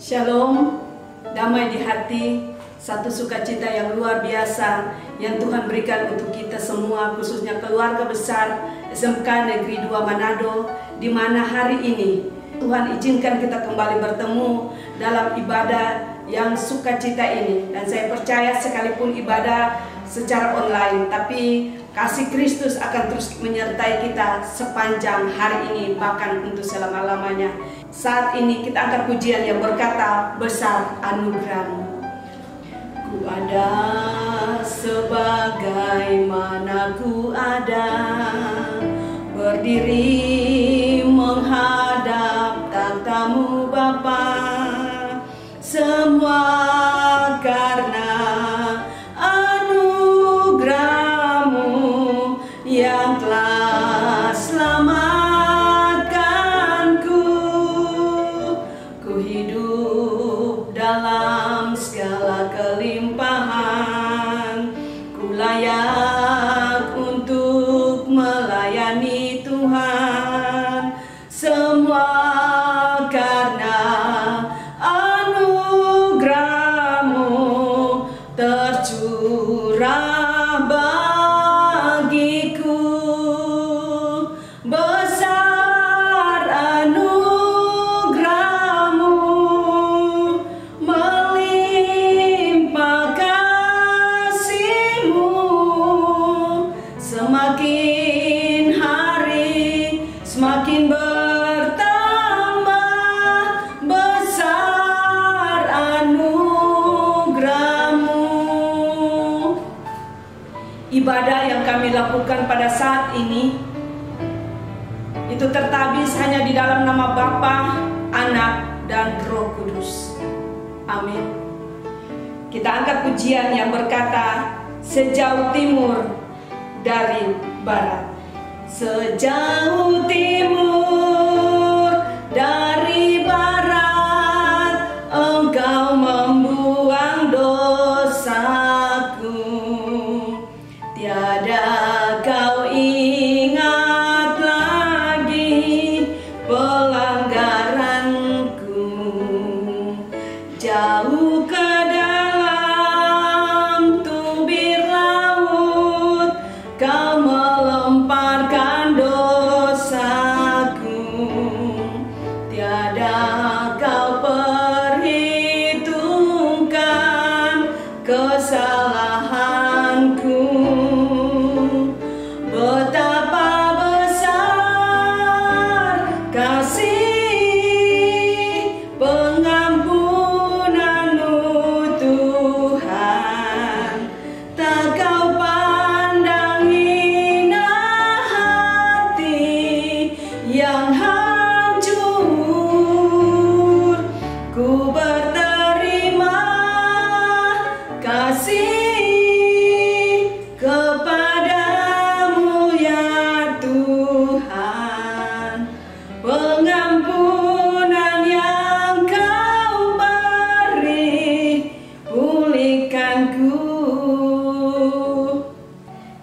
Shalom, damai di hati, satu sukacita yang luar biasa yang Tuhan berikan untuk kita semua, khususnya keluarga besar SMK Negeri 2 Manado, di mana hari ini Tuhan izinkan kita kembali bertemu dalam ibadah yang sukacita ini. Dan saya percaya sekalipun ibadah secara online, tapi kasih Kristus akan terus menyertai kita sepanjang hari ini, bahkan untuk selama-lamanya. Saat ini kita angkat pujian yang berkata, besar anugerah-Mu. Ku ada sebagaimana ku ada, berdiri menghadap tahta-Mu Bapa, semua karena anugerah-Mu yang telah selamatkanku. Ku hidup dalam segala kelimpahan, ku layak untuk melayani Tuhan, semua karena anugerah-Mu tercurah bagiku. Besar anugerah-Mu, melimpah kasih-Mu, semakin hari semakin bertambah. Besar anugerah-Mu. Ibadah yang kami lakukan pada saat ini itu tertabis hanya di dalam nama Bapa, Anak, dan Roh Kudus. Amin. Kita angkat pujian yang berkata, sejauh timur dari barat. Sejauh timur dari barat, Engkau membuang dosaku. Tiada Kau ingat lagi pelanggaranku. Jauh ke dalam tubir laut, Kau melemparkan dosaku. Tiada Kau perhitungkan kesalahanku. Betapa besar kasih pengampunan-Mu Tuhan, tak Kau pandang hina hati yang hancur. Ku berterima kasih kepada-Mu ya Tuhan, pengampunan yang Kau beri, pulihkanku.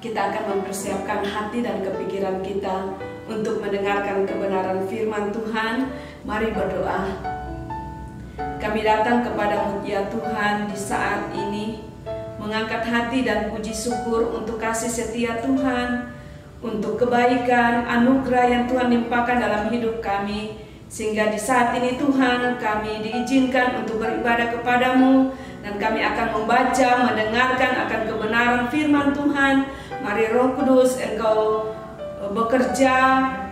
Kita akan mempersiapkan hati dan kepikiran kita untuk mendengarkan kebenaran firman Tuhan. Mari berdoa. Kami datang kepada-Mu ya Tuhan di saat ini, mengangkat hati dan puji syukur untuk kasih setia Tuhan, untuk kebaikan, anugerah yang Tuhan limpahkan dalam hidup kami, sehingga di saat ini Tuhan kami diizinkan untuk beribadah kepada-Mu, dan kami akan membaca, mendengarkan akan kebenaran firman Tuhan. Mari Roh Kudus Engkau bekerja,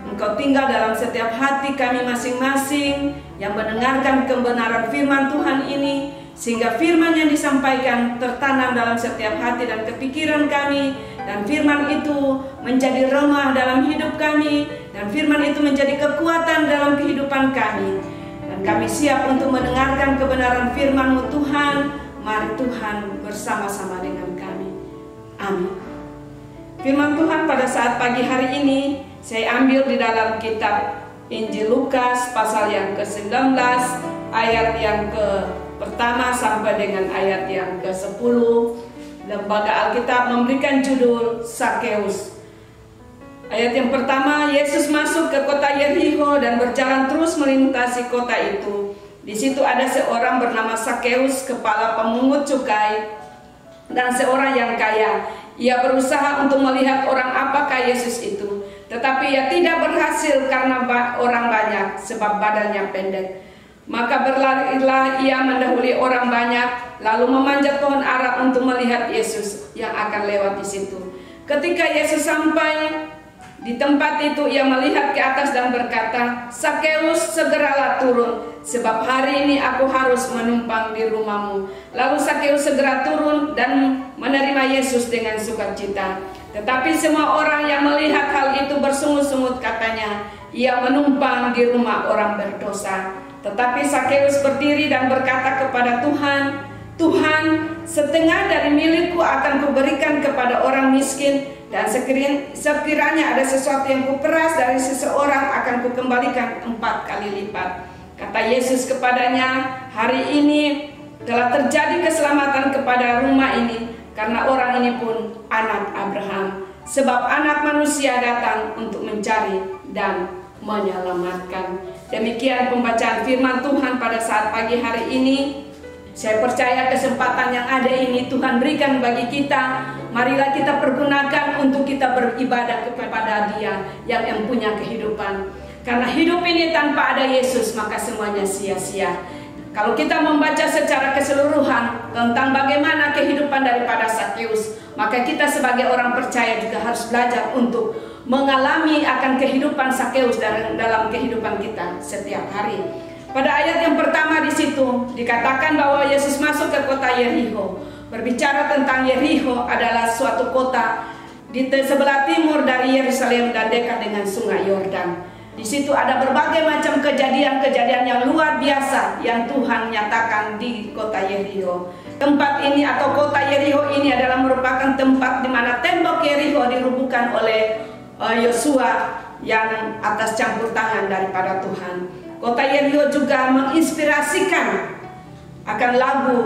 Engkau tinggal dalam setiap hati kami masing-masing yang mendengarkan kebenaran firman Tuhan ini, sehingga firman yang disampaikan tertanam dalam setiap hati dan kepikiran kami, dan firman itu menjadi remah dalam hidup kami, dan firman itu menjadi kekuatan dalam kehidupan kami. Dan kami siap untuk mendengarkan kebenaran firman-Mu Tuhan. Mari Tuhan bersama-sama dengan kami. Amin. Firman Tuhan pada saat pagi hari ini saya ambil di dalam kitab Injil Lukas pasal yang ke-19 ayat yang pertama sampai dengan ayat yang ke-10. Lembaga Alkitab memberikan judul Sakeus. Ayat yang pertama, Yesus masuk ke kota Yerikho dan berjalan terus melintasi kota itu. Di situ ada seorang bernama Sakeus, kepala pemungut cukai, dan seorang yang kaya. Ia berusaha untuk melihat orang apakah Yesus itu, tetapi ia tidak berhasil karena orang banyak, sebab badannya pendek. Maka berlarilah ia mendahului orang banyak, lalu memanjat pohon ara untuk melihat Yesus yang akan lewat di situ. Ketika Yesus sampai di tempat itu, ia melihat ke atas dan berkata, "Sakeus, segeralah turun, sebab hari ini aku harus menumpang di rumahmu." Lalu Sakeus segera turun dan menerima Yesus dengan sukacita. Tetapi semua orang yang melihat hal itu bersungut-sungut, katanya, "Ia menumpang di rumah orang berdosa." Tetapi Sakeus berdiri dan berkata kepada Tuhan, "Tuhan, setengah dari milikku akan kuberikan kepada orang miskin, dan sekiranya ada sesuatu yang kuperas dari seseorang akan kukembalikan 4 kali lipat." Kata Yesus kepadanya, "Hari ini telah terjadi keselamatan kepada rumah ini, karena orang ini pun anak Abraham. Sebab anak manusia datang untuk mencari dan menyelamatkan." Demikian pembacaan firman Tuhan pada saat pagi hari ini. Saya percaya kesempatan yang ada ini Tuhan berikan bagi kita. Marilah kita pergunakan untuk kita beribadah kepada Dia yang mempunyai kehidupan. Karena hidup ini tanpa ada Yesus maka semuanya sia-sia. Kalau kita membaca secara keseluruhan tentang bagaimana kehidupan daripada Sakeus, maka kita sebagai orang percaya juga harus belajar untuk mengalami akan kehidupan Sakeus dalam kehidupan kita setiap hari. Pada ayat yang pertama di situ dikatakan bahwa Yesus masuk ke kota Yerikho. Berbicara tentang Yerikho adalah suatu kota di sebelah timur dari Yerusalem dan dekat dengan Sungai Yordan. Di situ ada berbagai macam kejadian-kejadian yang luar biasa yang Tuhan nyatakan di kota Yerikho. Tempat ini atau kota Yerikho ini adalah merupakan tempat di mana tembok Yerikho dirubuhkan oleh Yosua yang atas campur tangan daripada Tuhan. Kota Yerikho juga menginspirasikan akan lagu,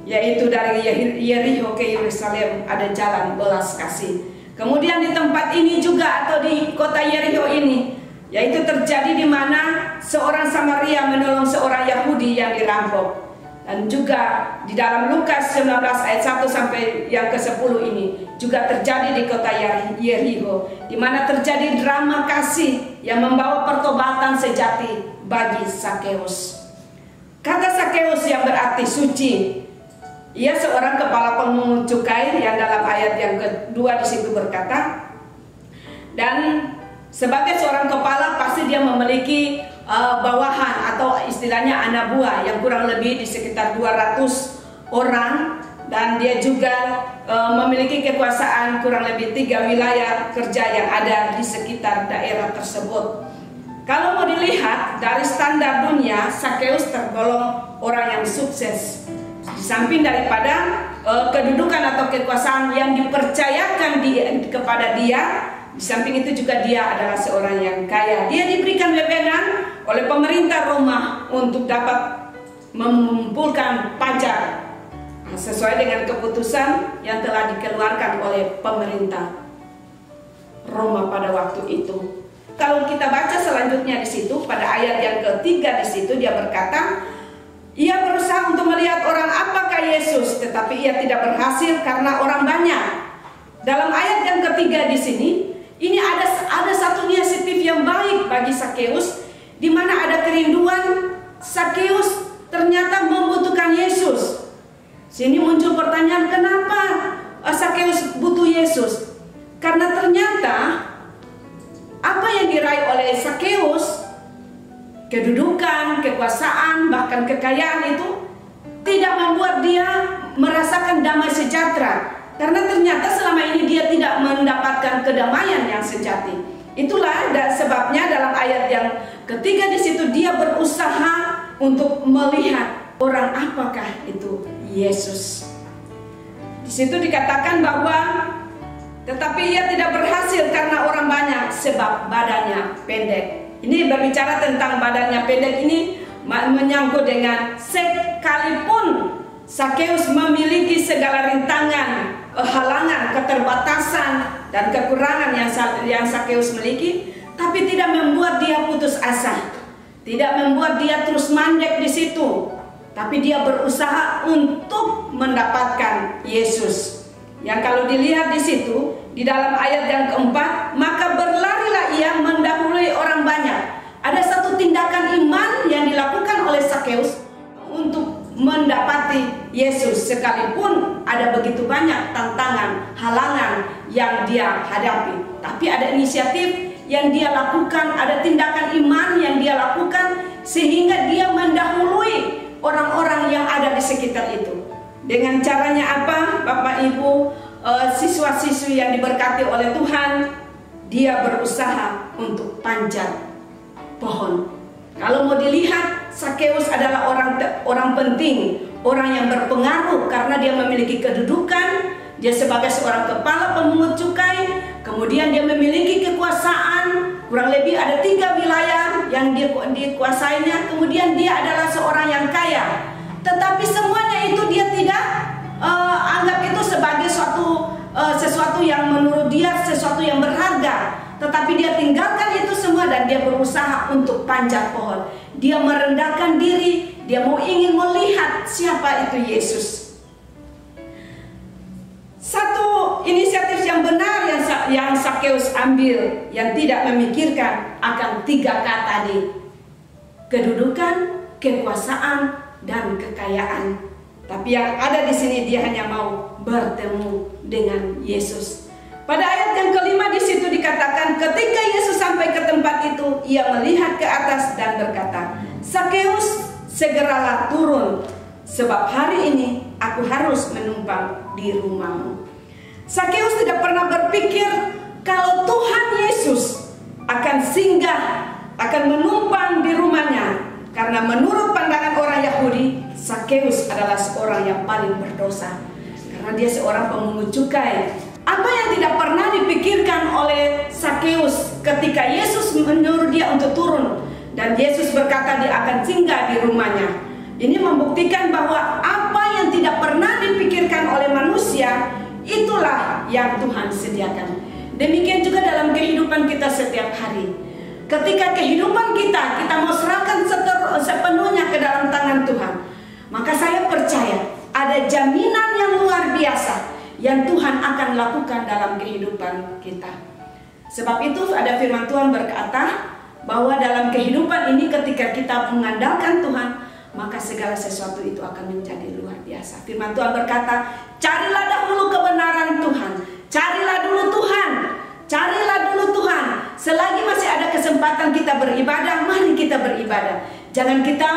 yaitu dari Yerikho ke Yerusalem ada jalan belas kasih. Kemudian di tempat ini juga atau di kota Yerikho ini, yaitu terjadi di mana seorang Samaria menolong seorang Yahudi yang dirampok. Dan juga di dalam Lukas 19 ayat 1 sampai yang ke-10 ini juga terjadi di kota Yerikho, di mana terjadi drama kasih yang membawa pertobatan sejati bagi Sakeus. Kata Sakeus yang berarti suci. Ia seorang kepala pemungut cukai yang dalam ayat yang kedua di situ berkata, dan sebagai seorang kepala pasti dia memiliki bawahan atau istilahnya anak buah yang kurang lebih di sekitar 200 orang, dan dia juga memiliki kekuasaan kurang lebih 3 wilayah kerja yang ada di sekitar daerah tersebut. Kalau mau dilihat dari standar dunia, Sakeus tergolong orang yang sukses. Di samping daripada kedudukan atau kekuasaan yang dipercayakan kepada dia, di samping itu juga dia adalah seorang yang kaya. Dia diberikan wewenang oleh pemerintah Roma untuk dapat mengumpulkan pajak sesuai dengan keputusan yang telah dikeluarkan oleh pemerintah Roma pada waktu itu. Kalau kita baca selanjutnya di situ pada ayat yang ketiga di situ dia berkata, ia berusaha untuk melihat orang apakah Yesus, tetapi ia tidak berhasil karena orang banyak. Dalam ayat yang ketiga di sini, ini ada satu inisiatif yang baik bagi Sakeus, di mana ada kerinduan Sakeus ternyata membutuhkan Yesus. Sini muncul pertanyaan, kenapa Sakeus butuh Yesus? Karena ternyata apa yang diraih oleh Sakeus, kedudukan, kekuasaan, bahkan kekayaan itu tidak membuat dia merasakan damai sejahtera. Karena ternyata selama ini dia tidak mendapatkan kedamaian yang sejati. Itulah sebabnya dalam ayat yang ketiga di situ dia berusaha untuk melihat orang apakah itu Yesus. Di situ dikatakan bahwa tetapi ia tidak berhasil karena orang banyak sebab badannya pendek. Ini berbicara tentang badannya pendek ini menyangkut dengan sekalipun Sakeus memiliki segala rintangan, halangan, keterbatasan dan kekurangan yang Sakeus miliki, tapi tidak membuat dia putus asa, tidak membuat dia terus mandek di situ, tapi dia berusaha untuk mendapatkan Yesus. Yang kalau dilihat di situ, di dalam ayat yang keempat, maka berlarilah ia mendahului orang banyak. Ada satu tindakan iman yang dilakukan oleh Sakeus untuk mendapati Yesus, sekalipun ada begitu banyak tantangan, halangan yang dia hadapi. Tapi ada inisiatif yang dia lakukan, ada tindakan iman yang dia lakukan, sehingga dia mendahului orang-orang yang ada di sekitar itu. Dengan caranya apa, Bapak Ibu, siswa-siswi yang diberkati oleh Tuhan, dia berusaha untuk panjat pohon. Kalau mau dilihat, Sakeus adalah orang penting, orang yang berpengaruh karena dia memiliki kedudukan. Dia sebagai seorang kepala pemungut cukai, kemudian dia memiliki kekuasaan, kurang lebih ada 3 wilayah yang dikuasainya. Kemudian dia adalah seorang yang kaya, tetapi semuanya itu dia tidak anggap itu sebagai sesuatu yang menurut dia sesuatu yang berharga. Tetapi dia tinggalkan itu semua dan dia berusaha untuk panjat pohon. Dia merendahkan diri, dia ingin melihat siapa itu Yesus. Satu inisiatif yang benar yang Sakeus ambil, yang tidak memikirkan akan 3 kata tadi: kedudukan, kekuasaan, dan kekayaan. Tapi yang ada di sini dia hanya mau bertemu dengan Yesus. Pada ayat yang kelima di situ dikatakan, ketika Yesus sampai ke tempat itu, ia melihat ke atas dan berkata, "Sakeus, segeralah turun, sebab hari ini aku harus menumpang di rumahmu." Sakeus tidak pernah berpikir kalau Tuhan Yesus akan singgah, akan menumpang di rumahnya. Karena menurut pandangan orang Yahudi, Sakeus adalah seorang yang paling berdosa. Karena dia seorang pemungut cukai. Apa yang tidak pernah dipikirkan oleh Sakeus ketika Yesus menyuruh dia untuk turun, dan Yesus berkata dia akan singgah di rumahnya. Ini membuktikan bahwa apa yang tidak pernah dipikirkan oleh manusia, itulah yang Tuhan sediakan. Demikian juga dalam kehidupan kita setiap hari. Ketika kehidupan kita mau serahkan sepenuhnya ke dalam tangan Tuhan, maka saya percaya ada jaminan yang luar biasa yang Tuhan akan lakukan dalam kehidupan kita. Sebab itu ada firman Tuhan berkata bahwa dalam kehidupan ini ketika kita mengandalkan Tuhan, maka segala sesuatu itu akan menjadi luar biasa. Firman Tuhan berkata, carilah dahulu kebenaran Tuhan, carilah dulu Tuhan, carilah dulu Tuhan. Selagi masih ada kesempatan kita beribadah, mari kita beribadah. Jangan kita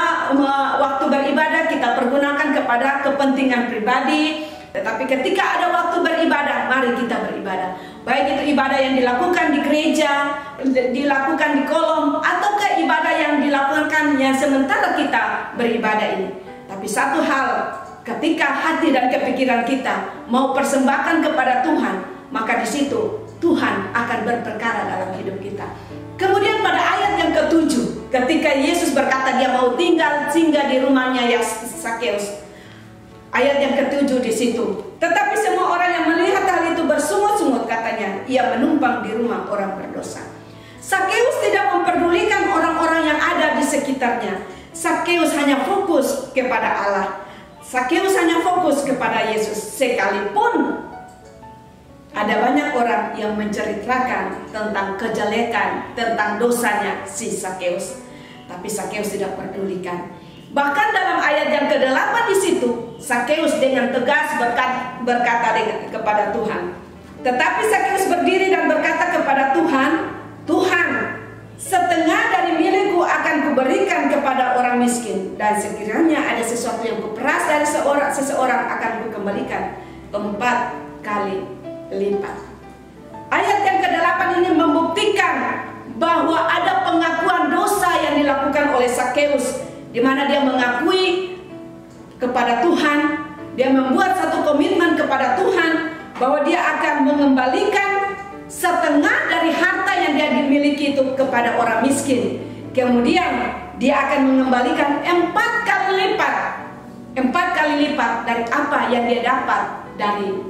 waktu beribadah kita pergunakan kepada kepentingan pribadi. Tetapi ketika ada waktu beribadah, mari kita beribadah. Baik itu ibadah yang dilakukan di gereja, dilakukan di kolom, ataukah ibadah yang dilakukan yang sementara kita beribadah ini. Tapi satu hal, ketika hati dan kepikiran kita mau persembahkan kepada Tuhan, maka di situ Tuhan akan berperkara dalam hidup kita. Kemudian pada ayat yang ke-7, ketika Yesus berkata dia mau singgah di rumahnya Sakeus. Ayat yang ke-7 di situ. Tetapi semua orang yang melihat hal itu bersungut-sungut, katanya, ia menumpang di rumah orang berdosa. Sakeus tidak memperdulikan orang-orang yang ada di sekitarnya. Sakeus hanya fokus kepada Allah. Sakeus hanya fokus kepada Yesus. Sekalipun ada banyak orang yang menceritakan tentang kejelekan, tentang dosanya si Sakeus, tapi Sakeus tidak pedulikan. Bahkan dalam ayat yang ke-8 di situ, Sakeus dengan tegas berkata kepada Tuhan. Tetapi Sakeus berdiri dan berkata kepada Tuhan, "Tuhan, setengah dari milikku akan kuberikan kepada orang miskin, dan sekiranya ada sesuatu yang kuperas dari seseorang akan kukembalikan 4 kali lipat." Ayat yang ke-8 ini membuktikan bahwa ada pengakuan dosa yang dilakukan oleh Sakeus, di mana dia mengakui kepada Tuhan, dia membuat satu komitmen kepada Tuhan bahwa dia akan mengembalikan setengah dari harta yang dia dimiliki itu kepada orang miskin. Kemudian dia akan mengembalikan 4 kali lipat, 4 kali lipat dari apa yang dia dapat dari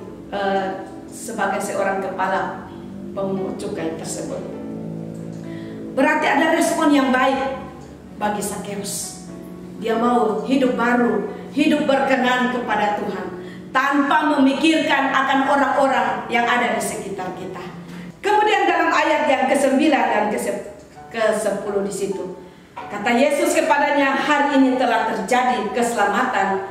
sebagai seorang kepala pemungut cukai tersebut. Berarti ada respon yang baik. bagi Sakeus. Dia mau hidup baru, hidup berkenan kepada Tuhan, tanpa memikirkan akan orang-orang yang ada di sekitar kita. Kemudian dalam ayat yang ke-9 dan ke-10 di situ, kata Yesus kepadanya, hari ini telah terjadi keselamatan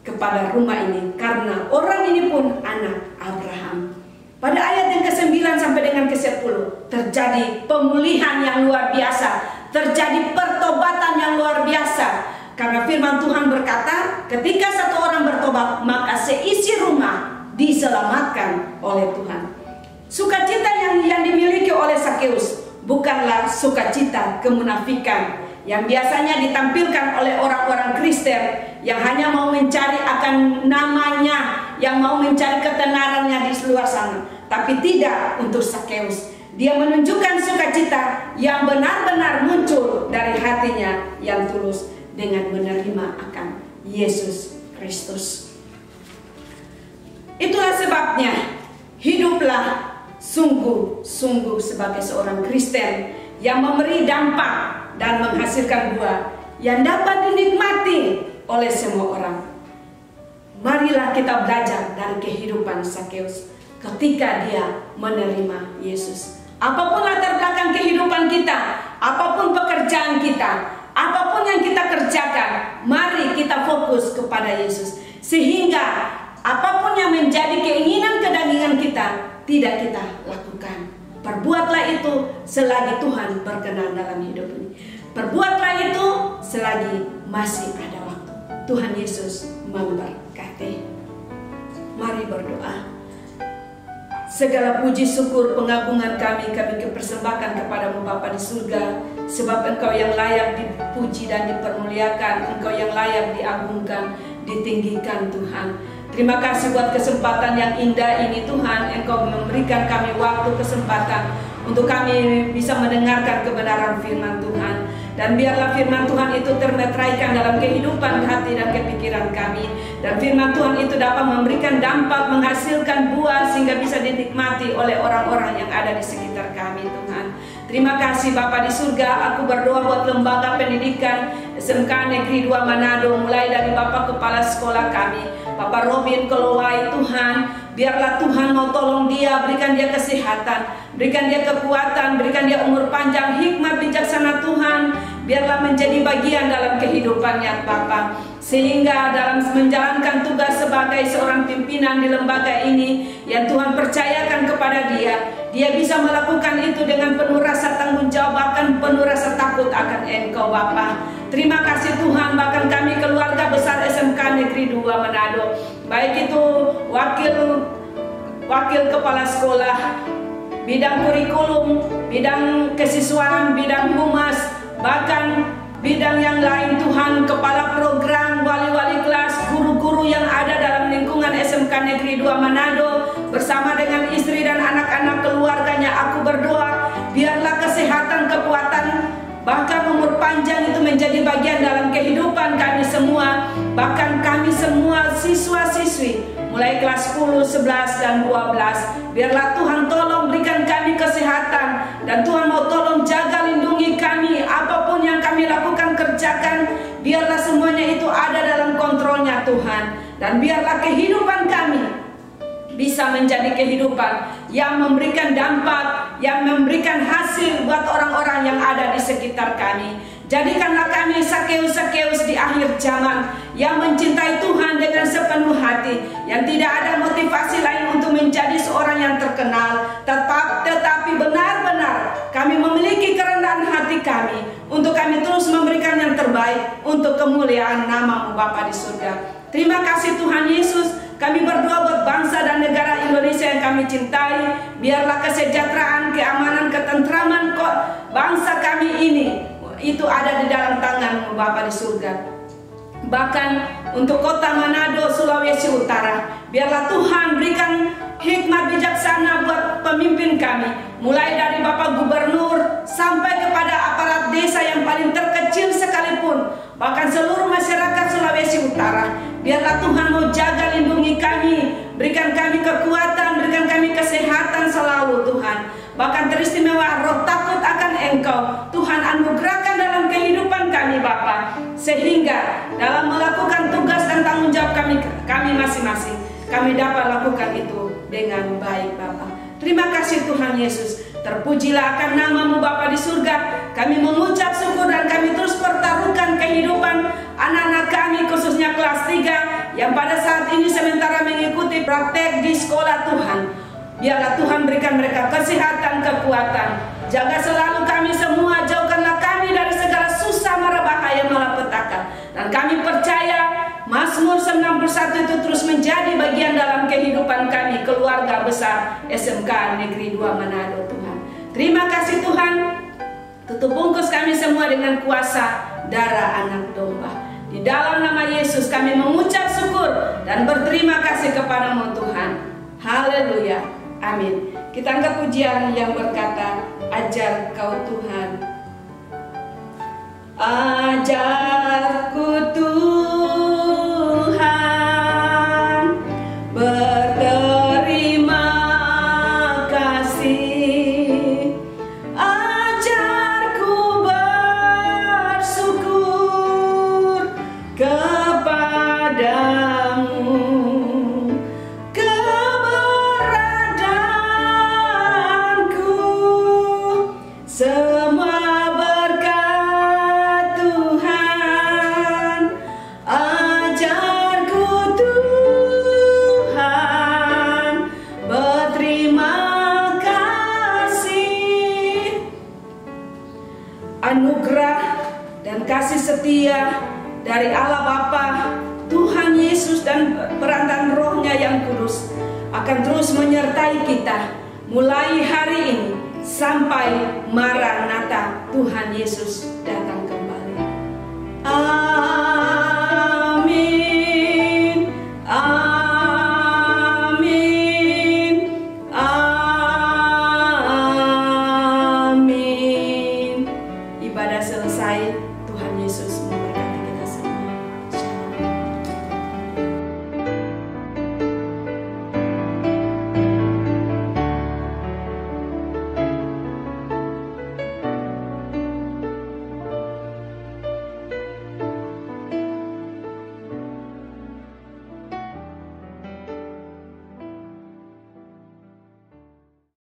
kepada rumah ini, karena orang ini pun anak Abraham. Pada ayat yang ke-9 sampai dengan ke-10 terjadi pemulihan yang luar biasa, terjadi pertobatan yang luar biasa. Karena firman Tuhan berkata, ketika satu orang bertobat, maka seisi rumah diselamatkan oleh Tuhan. Sukacita yang dimiliki oleh Sakeus bukanlah sukacita kemunafikan yang biasanya ditampilkan oleh orang-orang Kristen yang hanya mau mencari akan namanya, yang mau mencari ketenarannya di luar sana. Tapi tidak untuk Sakeus. Dia menunjukkan sukacita yang benar-benar muncul dari hatinya yang tulus dengan menerima akan Yesus Kristus. Itulah sebabnya hiduplah sungguh-sungguh sebagai seorang Kristen yang memberi dampak dan menghasilkan buah yang dapat dinikmati oleh semua orang. Marilah kita belajar dari kehidupan Sakeus ketika dia menerima Yesus. Apapun latar belakang kehidupan kita, apapun pekerjaan kita, apapun yang kita kerjakan, mari kita fokus kepada Yesus, sehingga apapun yang menjadi keinginan kedagingan kita tidak kita lakukan. Perbuatlah itu selagi Tuhan berkenan dalam hidup ini. Perbuatlah itu selagi masih ada waktu. Tuhan Yesus memberkati. Mari berdoa. Segala puji syukur pengagungan kami persembahkan kepadamu Bapa di surga, sebab Engkau yang layak dipuji dan dipermuliakan, Engkau yang layak diagungkan, ditinggikan Tuhan. Terima kasih buat kesempatan yang indah ini Tuhan. Engkau memberikan kami waktu, kesempatan untuk kami bisa mendengarkan kebenaran firman Tuhan. Dan biarlah firman Tuhan itu termeteraikan dalam kehidupan hati dan kepikiran kami. Dan firman Tuhan itu dapat memberikan dampak, menghasilkan buah sehingga bisa dinikmati oleh orang-orang yang ada di sekitar kami Tuhan. Terima kasih Bapa di surga. Aku berdoa buat lembaga pendidikan SMK Negeri 2 Manado, mulai dari Bapak Kepala Sekolah kami, Bapak Robin Kolowai Tuhan. Biarlah Tuhan mau tolong dia, berikan dia kesehatan, berikan dia kekuatan, berikan dia umur panjang, hikmat bijaksana Tuhan. Biarlah menjadi bagian dalam kehidupannya Bapa, sehingga dalam menjalankan tugas sebagai seorang pimpinan di lembaga ini yang Tuhan percayakan kepada dia, dia bisa melakukan itu dengan penuh rasa tanggung jawab, bahkan penuh rasa takut akan Engkau Bapa. Terima kasih Tuhan, bahkan kami keluarga besar SMK Negeri 2 Manado, baik itu wakil kepala sekolah, bidang kurikulum, bidang kesiswaan, bidang humas, bahkan bidang yang lain Tuhan, kepala program, wali-wali kelas, guru-guru yang ada dalam lingkungan SMK Negeri 2 Manado, bersama dengan istri dan anak-anak keluarganya, aku berdoa biarlah kesehatan, kekuatan, bahkan umur panjang itu menjadi bagian dalam kehidupan kami semua, bahkan kami semua siswa-siswi mulai kelas 10, 11, dan 12. Biarlah Tuhan tolong berikan kami kesehatan, dan Tuhan mau tolong jaga lindungi kami. Apapun yang kami lakukan, kerjakan, biarlah semuanya itu ada dalam kontrolnya Tuhan. Dan biarlah kehidupan kami bisa menjadi kehidupan yang memberikan dampak, yang memberikan hasil buat orang-orang yang ada di sekitar kami. Jadikanlah kami Sakeus-Sakeus di akhir zaman yang mencintai Tuhan dengan sepenuh hati, yang tidak ada motivasi lain untuk menjadi seorang yang terkenal, tetapi benar-benar kami memiliki kerendahan hati kami untuk kami terus memberikan yang terbaik untuk kemuliaan nama-Mu Bapa di surga. Terima kasih Tuhan Yesus. Kami berdoa buat bangsa dan negara Indonesia yang kami cintai. Biarlah kesejahteraan, keamanan, ketentraman bangsa kami ini itu ada di dalam tangan-Mu Bapa di surga. Bahkan untuk kota Manado, Sulawesi Utara, biarlah Tuhan berikan hikmat bijaksana buat pemimpin kami, mulai dari Bapak Gubernur sampai kepada aparat desa yang paling terkecil sekalipun, bahkan seluruh masyarakat Sulawesi Utara. Biarlah Tuhan mau jaga lindungi kami, berikan kami kekuatan, berikan kami kesehatan selalu Tuhan. Bahkan teristimewa roh takut akan Engkau Tuhan anugerahkan dalam kehidupan kami. kami Bapa, sehingga dalam melakukan tugas dan tanggung jawab kami masing-masing, kami dapat lakukan itu dengan baik Bapa. Terima kasih Tuhan Yesus. Terpujilah akan nama-Mu Bapa di surga. Kami mengucap syukur dan kami terus pertaruhkan kehidupan anak-anak kami, khususnya kelas 3 yang pada saat ini sementara mengikuti praktek di sekolah Tuhan. Biarlah Tuhan berikan mereka kesehatan, kekuatan. Jaga selalu kami semua, jauhkanlah kami dari segala susah, mara, bahaya, malapetaka. Dan kami percaya Mazmur 91 itu terus menjadi bagian dalam kehidupan kami, keluarga besar SMK Negeri 2 Manado Tuhan. Terima kasih Tuhan. Tutup bungkus kami semua dengan kuasa darah anak domba. Di dalam nama Yesus kami mengucap syukur dan berterima kasih kepada-Mu Tuhan. Haleluya. Amin. Kita angkat pujian yang berkata, ajar Kau Tuhan. Ajarku Tuhan berterima kasih. Ajarku bersyukur kepadamu. Semua berkat Tuhan, ajarku Tuhan berterima kasih. Anugerah dan kasih setia dari Allah Bapa, Tuhan Yesus dan perantaraan Roh-Nya yang kudus akan terus menyertai kita mulai hari ini sampai Maranatha, Tuhan Yesus datang kembali.